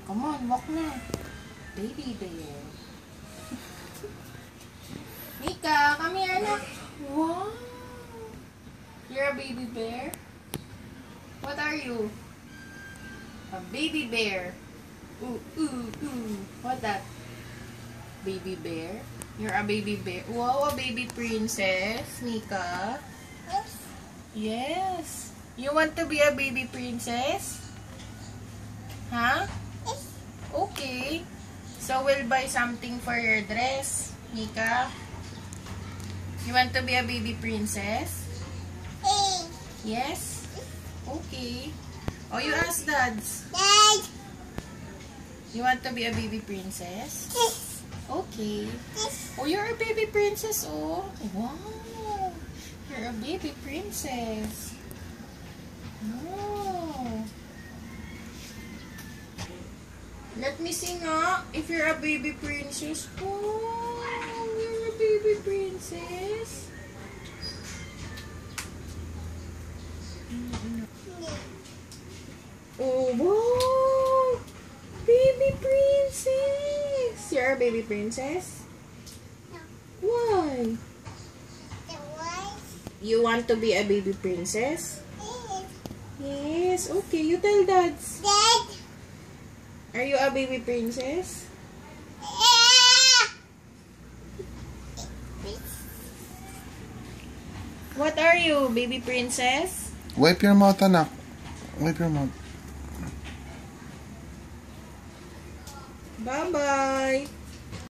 Come on, walk na. Baby bear. Nika, come here, anak. Wow. You're a baby bear? What are you? A baby bear. Ooh, ooh, ooh. What that? Baby bear? You're a baby bear. Wow, a baby princess, Nika. Yes. Yes. You want to be a baby princess? Huh? Yes. Okay. So we'll buy something for your dress, Nika. You want to be a baby princess? Yes? Okay. Oh, you ask Dads. Dad. You want to be a baby princess? Yes. Okay. Yes. Oh, you're a baby princess, oh. Wow. You're a baby princess. Oh. Let me see nga if you're a baby princess. Oh, you're a baby princess. Oh, wow. Baby princess. You're a baby princess? No. Why? The wife. You want to be a baby princess? Yes. Yes. Okay, you tell Dads. Dad. Are you a baby princess? What are you, baby princess? Wipe your mouth, anak. Wipe your mouth. Bye-bye.